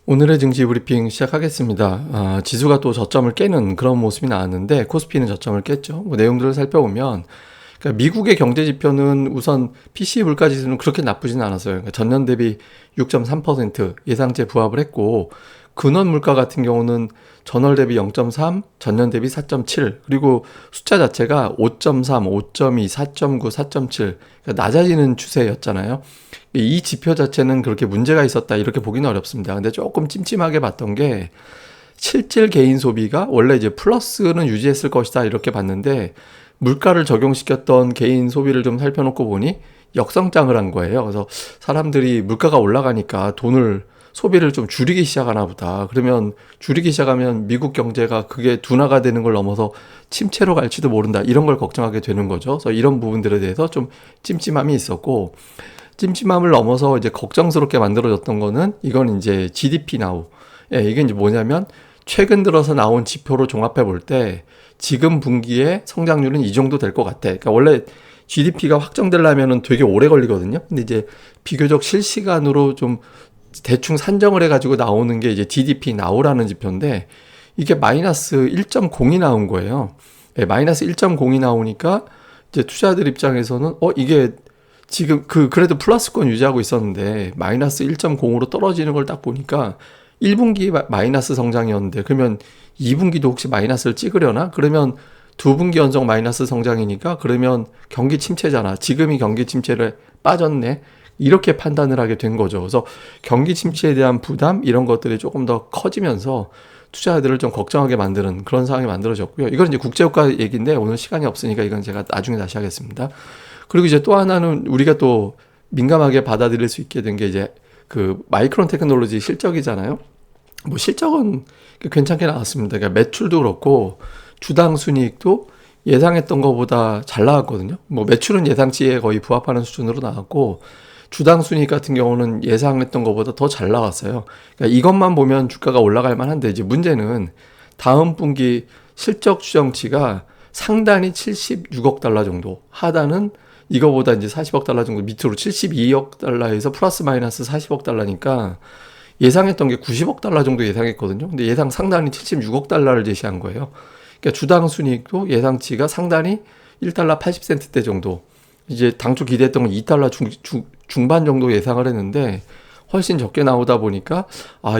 오늘의 증시 브리핑 시작하겠습니다. 지수가 또 저점을 깨는 그런 모습이 나왔는데 코스피는 저점을 깼죠. 뭐 내용들을 살펴보면 그러니까 미국의 경제 지표는 우선 PCE 물가 지수는 그렇게 나쁘진 않았어요. 그러니까 전년 대비 6.3% 예상치에 부합을 했고 근원 물가 같은 경우는 전월 대비 0.3, 전년 대비 4.7, 그리고 숫자 자체가 5.3, 5.2, 4.9, 4.7, 그러니까 낮아지는 추세였잖아요. 이 지표 자체는 그렇게 문제가 있었다 이렇게 보기는 어렵습니다. 근데 조금 찜찜하게 봤던 게 실질 개인 소비가 원래 이제 플러스는 유지했을 것이다 이렇게 봤는데 물가를 적용시켰던 개인 소비를 좀 살펴놓고 보니 역성장을 한 거예요. 그래서 사람들이 물가가 올라가니까 소비를 좀 줄이기 시작하나 보다. 그러면 줄이기 시작하면 미국 경제가 그게 둔화가 되는 걸 넘어서 침체로 갈지도 모른다. 이런 걸 걱정하게 되는 거죠. 그래서 이런 부분들에 대해서 좀 찜찜함이 있었고, 찜찜함을 넘어서 이제 걱정스럽게 만들어졌던 거는 이건 이제 GDP 나우. 예, 이게 이제 뭐냐면 최근 들어서 나온 지표로 종합해 볼 때 지금 분기에 성장률은 이 정도 될 것 같아. 그러니까 원래 GDP가 확정되려면은 되게 오래 걸리거든요. 근데 이제 비교적 실시간으로 좀 대충 산정을 해가지고 나오는 게 이제 GDP 나우라는 지표인데 이게 마이너스 1.0이 나온 거예요. 예, 마이너스 1.0이 나오니까 이제 투자들 입장에서는 이게 지금 그래도 플러스권 유지하고 있었는데 마이너스 1.0으로 떨어지는 걸 딱 보니까 1분기 마이너스 성장이었는데 그러면 2분기도 혹시 마이너스를 찍으려나? 그러면 두 분기 연속 마이너스 성장이니까 그러면 경기 침체잖아. 지금이 경기 침체를 빠졌네. 이렇게 판단을 하게 된 거죠. 그래서 경기 침체에 대한 부담 이런 것들이 조금 더 커지면서 투자자들을 좀 걱정하게 만드는 그런 상황이 만들어졌고요. 이건 이제 국제유가 얘기인데 오늘 시간이 없으니까 이건 제가 나중에 다시 하겠습니다. 그리고 이제 또 하나는 우리가 또 민감하게 받아들일 수 있게 된 게 이제 그 마이크론 테크놀로지 실적이잖아요. 뭐 실적은 괜찮게 나왔습니다. 그러니까 매출도 그렇고 주당 순이익도 예상했던 것보다 잘 나왔거든요. 뭐 매출은 예상치에 거의 부합하는 수준으로 나왔고 주당 순이익 같은 경우는 예상했던 것보다 더 잘 나왔어요. 그러니까 이것만 보면 주가가 올라갈 만한데 이제 문제는 다음 분기 실적 추정치가 상단이 76억 달러 정도, 하단은 이거보다 이제 40억 달러 정도 밑으로 72억 달러에서 플러스 마이너스 40억 달러니까 예상했던 게 90억 달러 정도 예상했거든요. 근데 예상 상단이 76억 달러를 제시한 거예요. 그러니까 주당 순이익도 예상치가 상단이 1달러 80센트대 정도. 이제 당초 기대했던 건 2달러 중반 정도 예상을 했는데 훨씬 적게 나오다 보니까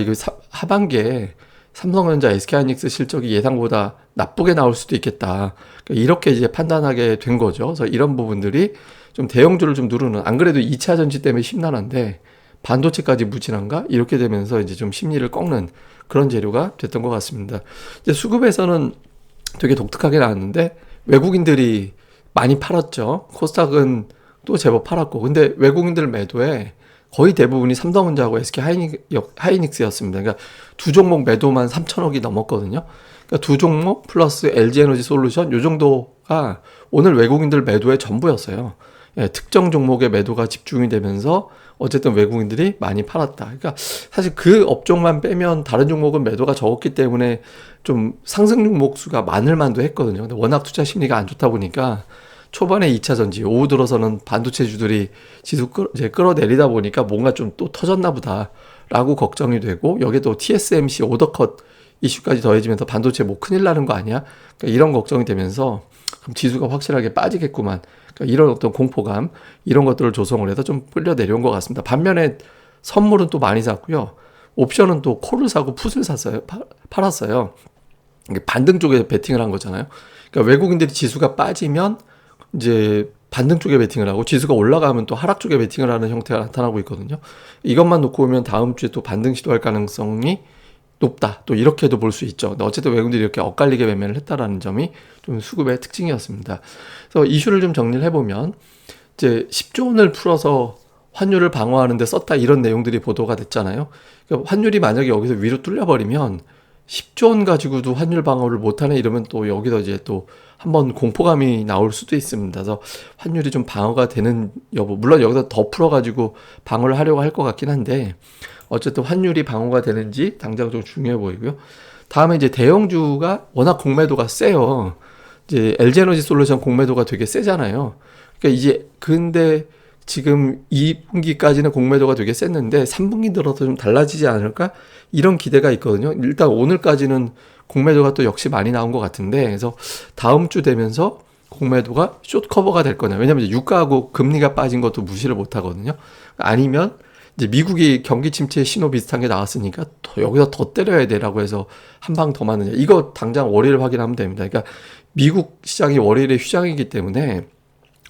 이거 하반기에 삼성전자, SK하이닉스 실적이 예상보다 나쁘게 나올 수도 있겠다. 그러니까 이렇게 이제 판단하게 된 거죠. 그래서 이런 부분들이 좀 대형주를 좀 누르는, 안 그래도 2차 전지 때문에 심란한데 반도체까지 무진한가? 이렇게 되면서 이제 좀 심리를 꺾는 그런 재료가 됐던 것 같습니다. 이제 수급에서는 되게 독특하게 나왔는데 외국인들이 많이 팔았죠. 코스닥은 또 제법 팔았고. 근데 외국인들 매도에 거의 대부분이 삼성전자하고 SK 하이닉스였습니다. 그러니까 두 종목 매도만 3천억이 넘었거든요. 그러니까 두 종목 플러스 LG에너지 솔루션 요 정도가 오늘 외국인들 매도의 전부였어요. 예, 특정 종목의 매도가 집중이 되면서 어쨌든 외국인들이 많이 팔았다. 그러니까 사실 그 업종만 빼면 다른 종목은 매도가 적었기 때문에 좀 상승 종목 수가 많을 만도 했거든요. 근데 워낙 투자 심리가 안 좋다 보니까 초반에 2차 전지, 오후 들어서는 반도체주들이 지수 이제 끌어내리다 보니까 뭔가 좀 또 터졌나 보다라고 걱정이 되고 여기에 또 TSMC 오더컷 이슈까지 더해지면서 반도체 뭐 큰일 나는 거 아니야? 그러니까 이런 걱정이 되면서 그럼 지수가 확실하게 빠지겠구만. 그러니까 이런 어떤 공포감 이런 것들을 조성을 해서 좀 끌려 내려온 것 같습니다. 반면에 선물은 또 많이 샀고요. 옵션은 또 콜을 사고 풋을 샀어요. 팔았어요. 이게 반등 쪽에 베팅을 한 거잖아요. 그러니까 외국인들이 지수가 빠지면 이제 반등 쪽에 베팅을 하고 지수가 올라가면 또 하락 쪽에 베팅을 하는 형태가 나타나고 있거든요. 이것만 놓고 보면 다음 주에 또 반등 시도할 가능성이 높다. 또 이렇게도 볼 수 있죠. 근데 어쨌든 외국인들이 이렇게 엇갈리게 매매를 했다라는 점이 좀 수급의 특징이었습니다. 그래서 이슈를 좀 정리를 해보면 이제 10조 원을 풀어서 환율을 방어하는 데 썼다 이런 내용들이 보도가 됐잖아요. 그러니까 환율이 만약에 여기서 위로 뚫려버리면 10조 원 가지고도 환율 방어를 못하네 이러면 또 여기서 이제 또 한번 공포감이 나올 수도 있습니다. 그래서 환율이 좀 방어가 되는 여부, 물론 여기서 더 풀어가지고 방어를 하려고 할 것 같긴 한데 어쨌든 환율이 방어가 되는지 당장 좀 중요해 보이고요. 다음에 이제 대형주가 워낙 공매도가 세요. 이제 LG에너지 솔루션 공매도가 되게 세잖아요. 그러니까 이제 근데 지금 2분기까지는 공매도가 되게 셌는데 3분기 들어서 좀 달라지지 않을까? 이런 기대가 있거든요. 일단 오늘까지는 공매도가 또 역시 많이 나온 것 같은데, 그래서 다음 주 되면서 공매도가 숏 커버가 될 거냐. 왜냐면 이제 유가하고 금리가 빠진 것도 무시를 못 하거든요. 아니면 이제 미국이 경기 침체 신호 비슷한 게 나왔으니까 여기서 더 때려야 되라고 해서 한 방 더 맞느냐. 이거 당장 월요일 확인하면 됩니다. 그러니까 미국 시장이 월요일에 휴장이기 때문에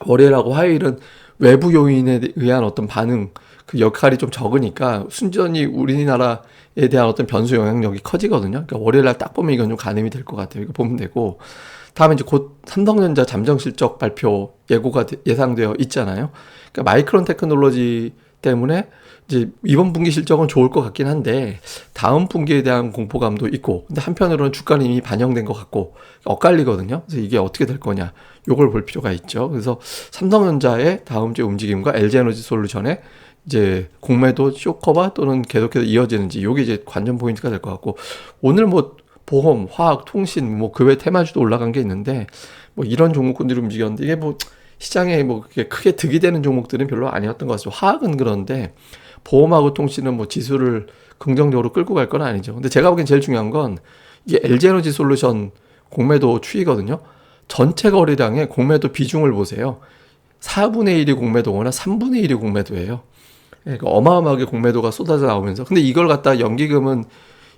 월요일하고 화요일은 외부 요인에 의한 어떤 반응, 그 역할이 좀 적으니까 순전히 우리나라에 대한 어떤 변수 영향력이 커지거든요. 그러니까 월요일날 딱 보면 이건 좀 가늠이 될 것 같아요. 이거 보면 되고. 다음에 이제 곧 삼성전자 잠정 실적 발표 예고가 예상되어 있잖아요. 그러니까 마이크론 테크놀로지 때문에 이제 이번 분기 실적은 좋을 것 같긴 한데 다음 분기에 대한 공포감도 있고, 근데 한편으로는 주가는 이미 반영된 것 같고 엇갈리거든요. 그래서 이게 어떻게 될 거냐, 요걸 볼 필요가 있죠. 그래서 삼성전자의 다음 주의 움직임과 LG에너지 솔루션의 이제 공매도 쇼커바 또는 계속해서 이어지는지, 요게 이제 관전 포인트가 될 것 같고, 오늘 뭐 보험, 화학, 통신, 뭐 그 외 테마주도 올라간 게 있는데 뭐 이런 종목군들이 움직였는데 이게 뭐 시장에 뭐 크게 득이 되는 종목들은 별로 아니었던 것 같습니다. 화학은 그런데 보험하고 통신은 뭐 지수를 긍정적으로 끌고 갈 건 아니죠. 근데 제가 보기엔 제일 중요한 건 이게 LG에너지 솔루션 공매도 추이거든요. 전체 거래량의 공매도 비중을 보세요. 4분의 1이 공매도거나 3분의 1이 공매도예요. 그러니까 어마어마하게 공매도가 쏟아져 나오면서, 근데 이걸 갖다 연기금은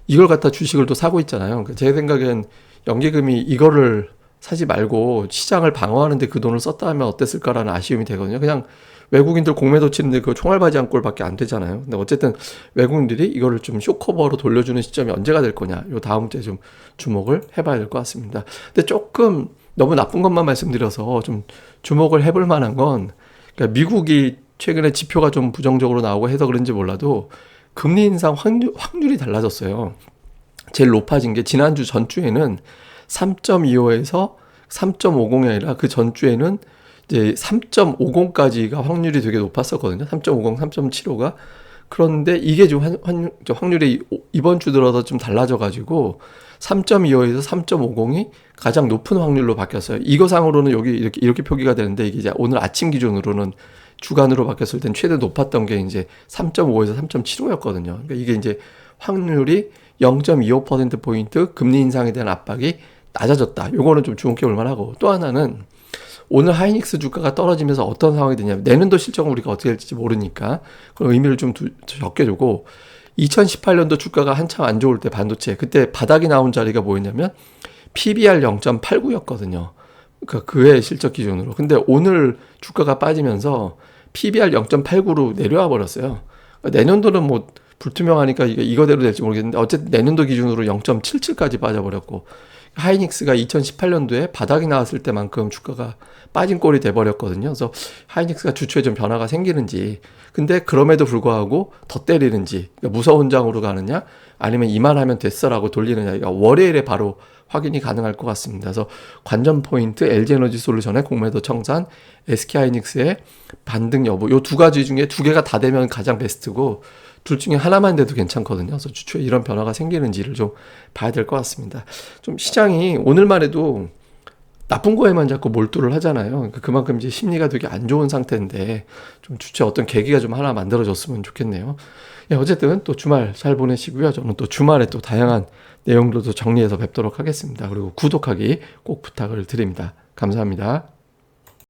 이걸 갖다 주식을 또 사고 있잖아요. 그러니까 제 생각엔 연기금이 이거를 사지 말고 시장을 방어하는데 그 돈을 썼다 하면 어땠을까라는 아쉬움이 되거든요. 그냥 외국인들 공매도 치는데 그 총알바지 한 꼴밖에 안 되잖아요. 근데 어쨌든 외국인들이 이거를 좀 쇼커버로 돌려주는 시점이 언제가 될 거냐, 요 다음 주에 좀 주목을 해봐야 될 것 같습니다. 근데 조금 너무 나쁜 것만 말씀드려서 좀 주목을 해볼 만한 건, 그러니까 미국이 최근에 지표가 좀 부정적으로 나오고 해서 그런지 몰라도 금리 인상 확률이 달라졌어요. 제일 높아진 게 지난주 전주에는 3.25에서 3.50이 아니라 그 전주에는 이제 3.50까지가 확률이 되게 높았었거든요. 3.50, 3.75가. 그런데 이게 좀 확률이 이번 주 들어서 좀 달라져가지고 3.25에서 3.50이 가장 높은 확률로 바뀌었어요. 이거상으로는 여기 이렇게 표기가 되는데, 이게 이제 오늘 아침 기준으로는 주간으로 바뀌었을 땐 최대 높았던 게 이제 3.5에서 3.75였거든요. 그러니까 이게 이제 확률이 0.25%포인트 금리 인상에 대한 압박이 낮아졌다. 요거는 좀 주목해 볼 만하고, 또 하나는 오늘 하이닉스 주가가 떨어지면서 어떤 상황이 되냐면, 내년도 실적은 우리가 어떻게 될지 모르니까 그런 의미를 좀 적게 두고, 2018년도 주가가 한참 안 좋을 때 반도체, 그때 바닥이 나온 자리가 뭐였냐면 PBR 0.89였거든요. 그러니까 그해 실적 기준으로. 근데 오늘 주가가 빠지면서 PBR 0.89로 내려와 버렸어요. 그러니까 내년도는 뭐 불투명하니까 이거대로 될지 모르겠는데 어쨌든 내년도 기준으로 0.77까지 빠져버렸고, 하이닉스가 2018년도에 바닥이 나왔을 때만큼 주가가 빠진 꼴이 돼버렸거든요. 그래서 하이닉스가 주초에 좀 변화가 생기는지, 근데 그럼에도 불구하고 더 때리는지, 그러니까 무서운 장으로 가느냐 아니면 이만하면 됐어라고 돌리느냐, 이거 월요일에 바로 확인이 가능할 것 같습니다. 그래서 관전 포인트 LG에너지 솔루션의 공매도 청산, SK하이닉스의 반등 여부, 요 두 가지 중에 두 개가 다 되면 가장 베스트고 둘 중에 하나만 돼도 괜찮거든요. 그래서 주초에 이런 변화가 생기는지를 좀 봐야 될 것 같습니다. 좀 시장이 오늘만 해도 나쁜 거에만 자꾸 몰두를 하잖아요. 그러니까 그만큼 이제 심리가 되게 안 좋은 상태인데 좀 주초에 어떤 계기가 좀 하나 만들어졌으면 좋겠네요. 예, 어쨌든 또 주말 잘 보내시고요. 저는 또 주말에 또 다양한 내용들도 정리해서 뵙도록 하겠습니다. 그리고 구독하기 꼭 부탁을 드립니다. 감사합니다.